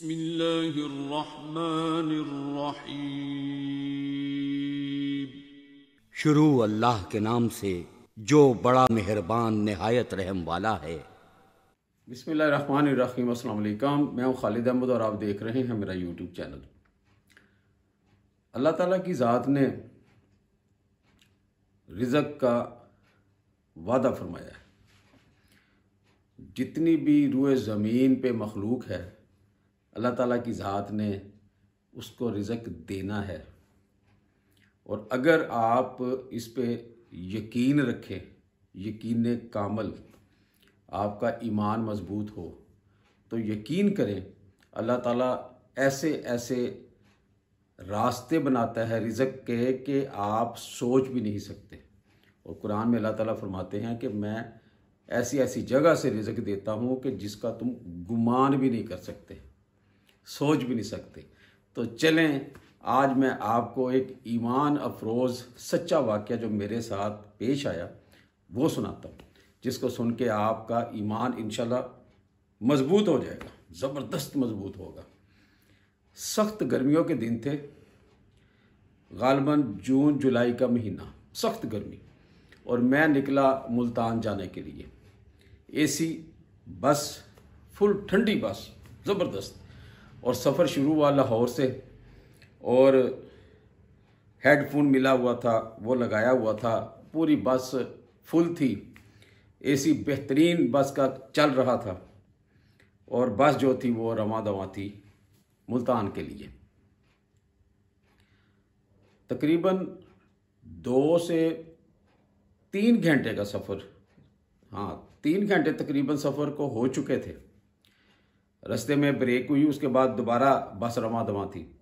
बिस्मिल्लाहिर्रहमानिर्रहीम। शुरू अल्लाह के नाम से जो बड़ा मेहरबान निहायत रहम वाला है। बिस्मिल्लाहिर्रहमानिर्रहीम। अस्सलाम वालेकुम। मैं हूँ खालिद अहमद और आप देख रहे हैं मेरा यूट्यूब चैनल। अल्लाह ताला की ज़ात ने रिज़्क़ का वादा फरमाया है। जितनी भी रूए ज़मीन पे मखलूक है, अल्लाह ताला की ज़ात ने उसको रिज़्क़ देना है। और अगर आप इस पे यकीन रखें, यकीन कामल, आपका ईमान मजबूत हो, तो यकीन करें अल्लाह ताला ऐसे ऐसे रास्ते बनाता है रिज़्क़ के कि आप सोच भी नहीं सकते। और कुरान में अल्लाह ताला फरमाते हैं कि मैं ऐसी ऐसी जगह से रिज़्क़ देता हूँ कि जिसका तुम गुमान भी नहीं कर सकते, सोच भी नहीं सकते। तो चलें, आज मैं आपको एक ईमान अफरोज़ सच्चा वाक़या जो मेरे साथ पेश आया वो सुनाता हूँ, जिसको सुन के आपका ईमान इंशाल्लाह मज़बूत हो जाएगा, ज़बरदस्त मज़बूत होगा। सख्त गर्मियों के दिन थे, गालिबन जून जुलाई का महीना, सख्त गर्मी, और मैं निकला मुल्तान जाने के लिए। एसी बस, फुल ठंडी बस, ज़बरदस्त। और सफ़र शुरू हुआ लाहौर से, और हेडफोन मिला हुआ था, वो लगाया हुआ था। पूरी बस फुल थी, एसी बेहतरीन बस का चल रहा था, और बस जो थी वो रवां दवां थी मुल्तान के लिए। तकरीबन 2 से 3 घंटे का सफ़र, 3 घंटे तकरीबन सफ़र को हो चुके थे। रास्ते में ब्रेक हुई, उसके बाद दोबारा बस रवां दवां थी।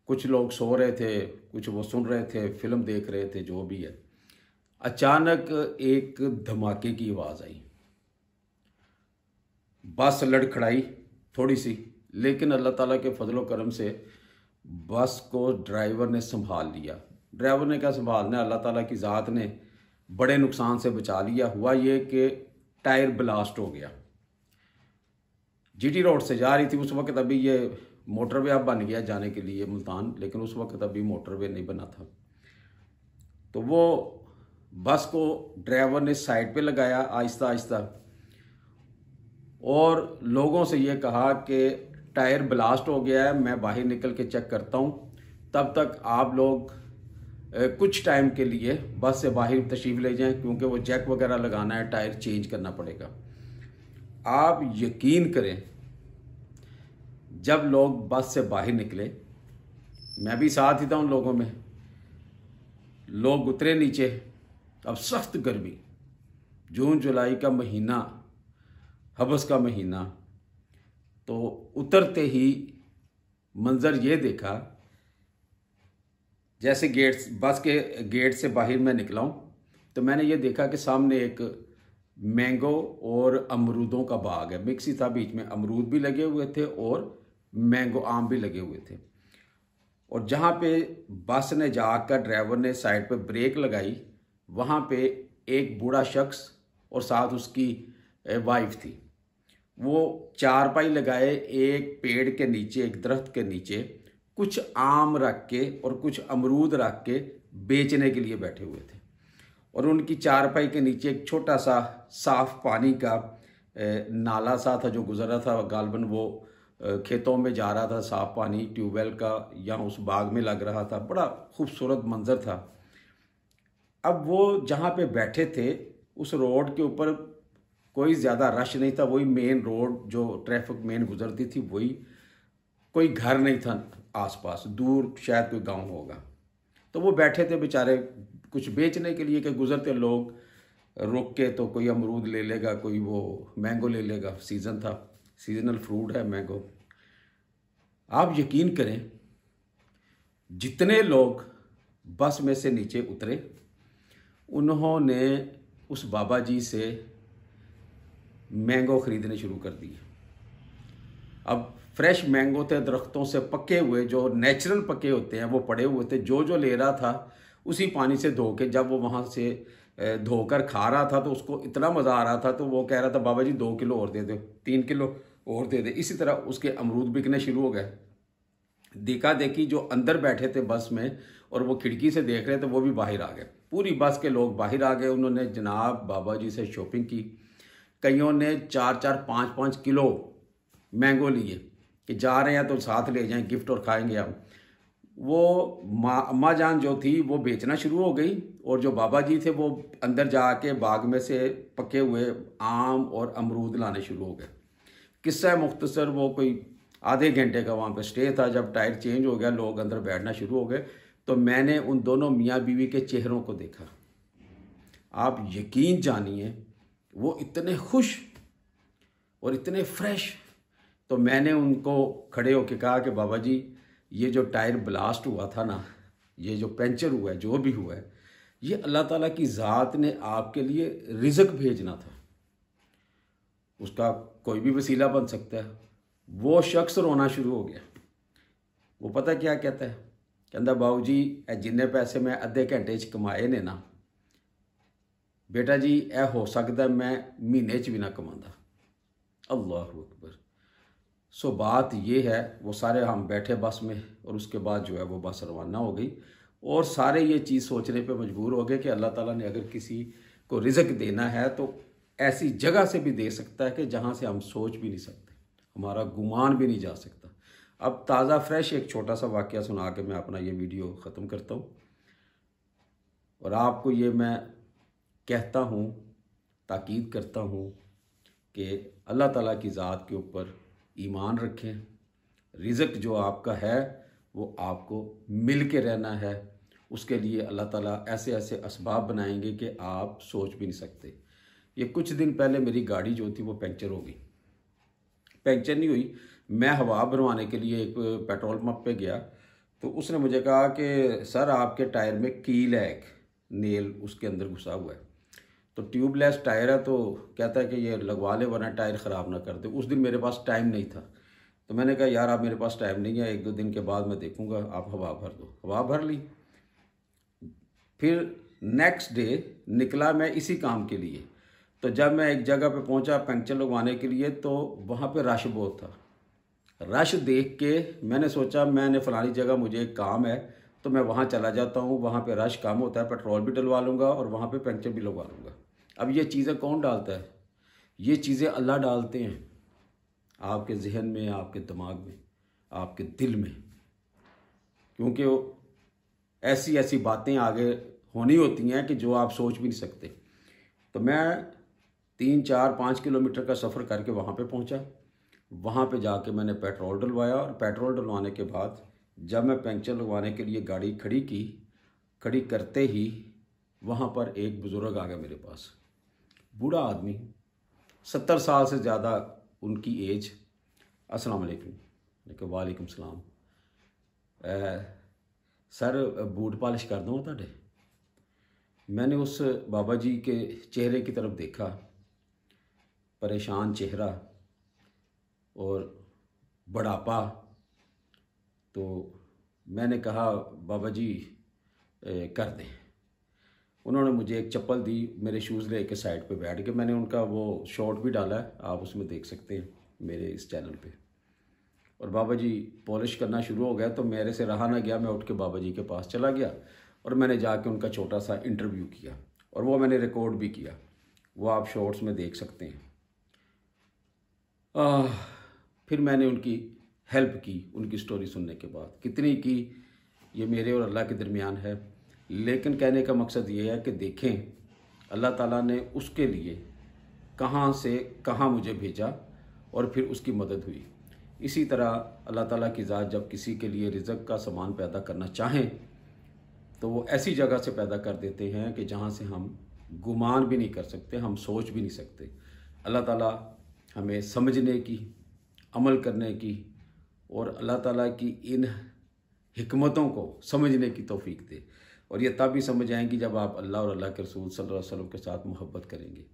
कुछ लोग सो रहे थे, कुछ वो सुन रहे थे, फिल्म देख रहे थे, जो भी है। अचानक एक धमाके की आवाज़ आई, बस लड़खड़ाई थोड़ी सी, लेकिन अल्लाह ताला के फजलो करम से बस को ड्राइवर ने संभाल लिया। ड्राइवर ने क्या संभालना, अल्लाह ताला की ज़ात ने बड़े नुकसान से बचा लिया। हुआ ये कि टायर ब्लास्ट हो गया। जीटी रोड से जा रही थी उस वक्त, अभी ये मोटरवे अब बन गया जाने के लिए मुल्तान, लेकिन उस वक्त अभी मोटरवे नहीं बना था। तो वो बस को ड्राइवर ने साइड पे लगाया आहिस्ता आहिस्ता, और लोगों से ये कहा कि टायर ब्लास्ट हो गया है, मैं बाहर निकल के चेक करता हूँ, तब तक आप लोग कुछ टाइम के लिए बस से बाहर तशरीफ़ ले जाएं, क्योंकि वो जैक वगैरह लगाना है, टायर चेंज करना पड़ेगा। आप यकीन करें, जब लोग बस से बाहर निकले, मैं भी साथ ही था उन लोगों में, लोग उतरे नीचे। अब सख्त गर्मी, जून जुलाई का महीना, हबस का महीना। तो उतरते ही मंजर ये देखा, जैसे बस के गेट से बाहर मैं निकला हूँ, तो मैंने ये देखा कि सामने एक मैंगो और अमरूदों का बाग है, मिक्स ही था, बीच में अमरूद भी लगे हुए थे और मैंगो आम भी लगे हुए थे। और जहाँ पे बस ने जाकर ड्राइवर ने साइड पे ब्रेक लगाई, वहाँ पे एक बूढ़ा शख्स और साथ उसकी वाइफ थी। वो चारपाई लगाए एक पेड़ के नीचे, एक दरख्त के नीचे, कुछ आम रख के और कुछ अमरूद रख के बेचने के लिए बैठे हुए थे। और उनकी चारपाई के नीचे एक छोटा सा साफ पानी का नाला सा था जो गुजर रहा था। गालिबन वो खेतों में जा रहा था, साफ पानी ट्यूबवेल का, या उस बाग में लग रहा था। बड़ा खूबसूरत मंजर था। अब वो जहाँ पे बैठे थे, उस रोड के ऊपर कोई ज़्यादा रश नहीं था, वही मेन रोड जो ट्रैफिक मेन गुजरती थी, वही, कोई घर नहीं था आसपास, दूर शायद कोई गांव होगा। तो वो बैठे थे बेचारे कुछ बेचने के लिए, कि गुजरते लोग रुक के तो कोई अमरूद ले लेगा, कोई वो मैंगो ले लेगा, सीज़न था, सीजनल फ्रूट है मैंगो। आप यकीन करें, जितने लोग बस में से नीचे उतरे, उन्होंने उस बाबा जी से मैंगो ख़रीदने शुरू कर दिए। अब फ्रेश मैंगो थे, दरख्तों से पके हुए, जो नेचुरल पके होते हैं, वो पड़े हुए थे। जो ले रहा था उसी पानी से धो के, जब वो वहाँ से धोकर खा रहा था तो उसको इतना मज़ा आ रहा था, तो वो कह रहा था बाबा जी 2 किलो और दे दो, 3 किलो और दे दे। इसी तरह उसके अमरूद बिकने शुरू हो गए। देखा देखी जो अंदर बैठे थे बस में और वो खिड़की से देख रहे थे, वो भी बाहर आ गए। पूरी बस के लोग बाहर आ गए। उन्होंने जनाब बाबा जी से शॉपिंग की। कईयों ने 4-4, 5-5 किलो मैंगो लिए कि जा रहे हैं तो साथ ले जाएं, गिफ्ट और खाएंगे हम। वो अम्मा जान जो थी वो बेचना शुरू हो गई, और जो बाबा जी थे वो अंदर जाके बाग में से पके हुए आम और अमरूद लाने शुरू हो गए। किस्सा मुख्तसर, वो कोई आधे घंटे का वहाँ पे स्टे था। जब टायर चेंज हो गया, लोग अंदर बैठना शुरू हो गए, तो मैंने उन दोनों मियाँ बीवी के चेहरों को देखा। आप यकीन जानिए वो इतने खुश और इतने फ्रेश। तो मैंने उनको खड़े होकर कहा कि बाबा जी, ये जो टायर ब्लास्ट हुआ था ना, ये जो पंचर हुआ है, जो भी हुआ है, ये अल्लाह ताला की ज़ात ने आपके लिए रिज़्क भेजना था। उसका कोई भी वसीला बन सकता है। वो शख्स रोना शुरू हो गया। वो पता क्या कहता है? कहता बाबू जी, जिन्ने पैसे मैं अद्धे घंटे च कमाए ने ना बेटा जी, यह हो सकता मैं महीने च भी ना कमांदा। अल्लाह अकबर। सो बात ये है, वो सारे हम बैठे बस में, और उसके बाद जो है वो बस रवाना हो गई। और सारे ये चीज़ सोचने पे मजबूर हो गए कि अल्लाह ताला ने अगर किसी को रिज़्क देना है तो ऐसी जगह से भी दे सकता है कि जहाँ से हम सोच भी नहीं सकते, हमारा गुमान भी नहीं जा सकता। अब ताज़ा फ्रेश एक छोटा सा वाक़या सुना के मैं अपना ये वीडियो ख़त्म करता हूँ। और आपको ये मैं कहता हूँ, ताकीद करता हूँ कि अल्लाह ताला की ज़ात के ऊपर ईमान रखें। रिज़्क जो आपका है वो आपको मिल के रहना है। उसके लिए अल्लाह ताला ऐसे ऐसे असबाब बनाएंगे कि आप सोच भी नहीं सकते। ये कुछ दिन पहले मेरी गाड़ी जो थी वो पंक्चर हो गई। पंक्चर नहीं हुई, मैं हवा भरवाने के लिए एक पेट्रोल पंप पे गया, तो उसने मुझे कहा कि सर आपके टायर में कील है, एक नेल उसके अंदर घुसा हुआ है। तो ट्यूबलेस टायर है, तो कहता है कि ये लगवा ले वरना टायर ख़राब ना कर दे। उस दिन मेरे पास टाइम नहीं था, तो मैंने कहा यार अब मेरे पास टाइम नहीं है, 1-2 दिन के बाद मैं देखूंगा, आप हवा भर दो। हवा भर ली। फिर नेक्स्ट डे निकला मैं इसी काम के लिए। तो जब मैं एक जगह पे पहुंचा पंक्चर लगवाने के लिए, तो वहाँ पे रश बहुत था। रश देख के मैंने सोचा मैंने फ़लानी जगह मुझे एक काम है तो मैं वहाँ चला जाता हूँ, वहाँ पे रश कम होता है, पेट्रोल भी डलवा लूँगा और वहाँ पे पंक्चर भी लगवा लूँगा। अब ये चीज़ें कौन डालता है? ये चीज़ें अल्लाह डालते हैं आपके जहन में, आपके दिमाग में, आपके दिल में, क्योंकि ऐसी ऐसी बातें आगे होनी होती हैं कि जो आप सोच भी नहीं सकते। तो मैं 3-4-5 किलोमीटर का सफ़र करके वहाँ पे पहुँचा। वहाँ पे जाके मैंने पेट्रोल डलवाया, और पेट्रोल डलवाने के बाद जब मैं पंक्चर लगवाने के लिए गाड़ी खड़ी की, खड़ी करते ही वहाँ पर एक बुज़ुर्ग आ गया मेरे पास। बूढ़ा आदमी, 70 साल से ज़्यादा उनकी एज। अस्सलाम वालेकुम। मैं कहा वालेकुम सलाम। सर बूट पॉलिश कर दूँ तुहाडे? मैंने उस बाबा जी के चेहरे की तरफ देखा, परेशान चेहरा और बुढ़ापा। तो मैंने कहा बाबा जी कर दें। उन्होंने मुझे एक चप्पल दी, मेरे शूज़ ले के साइड पे बैठ के मैंने उनका वो शॉर्ट भी डाला है, आप उसमें देख सकते हैं मेरे इस चैनल पे। और बाबा जी पॉलिश करना शुरू हो गया, तो मेरे से रहा ना गया, मैं उठ के बाबा जी के पास चला गया और मैंने जाके उनका छोटा सा इंटरव्यू किया, और वो मैंने रिकॉर्ड भी किया, वो आप शॉर्ट्स में देख सकते हैं। फिर मैंने उनकी हेल्प की, उनकी स्टोरी सुनने के बाद। कितनी की ये मेरे और अल्लाह के दरमियान है, लेकिन कहने का मकसद ये है कि देखें अल्लाह ताला ने उसके लिए कहाँ से कहाँ मुझे भेजा और फिर उसकी मदद हुई। इसी तरह अल्लाह ताला की ज़ात जब किसी के लिए रिज़्क का सामान पैदा करना चाहें तो वो ऐसी जगह से पैदा कर देते हैं कि जहाँ से हम गुमान भी नहीं कर सकते, हम सोच भी नहीं सकते। अल्लाह ताला हमें समझने की, अमल करने की और अल्लाह ताला की इन हिकमतों को समझने की तौफीक दे। और ये तब भी समझ आएंगी जब आप अल्लाह और अल्लाह के रसूल सल्लल्लाहु अलैहि वसल्लम के साथ मोहब्बत करेंगे।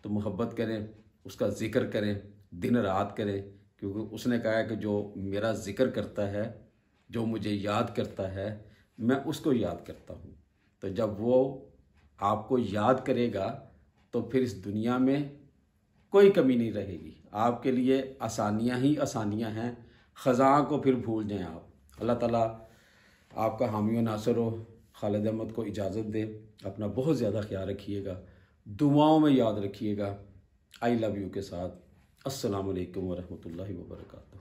तो मोहब्बत करें, उसका ज़िक्र करें, दिन रात करें, क्योंकि उसने कहा है कि जो मेरा ज़िक्र करता है, जो मुझे याद करता है, मैं उसको याद करता हूँ। तो जब वो आपको याद करेगा तो फिर इस दुनिया में कोई कमी नहीं रहेगी। आपके लिए आसानियां ही आसानियां हैं। ख़ज़ां को फिर भूल जाएं आप। अल्लाह ताला आपका हामी व नासर हो। खालिद अहमद को इजाज़त दे। अपना बहुत ज़्यादा ख्याल रखिएगा, दुआओं में याद रखिएगा। आई लव यू के साथ। अस्सलामु अलैकुम वरहमतुल्लाहि वबरकातुहू।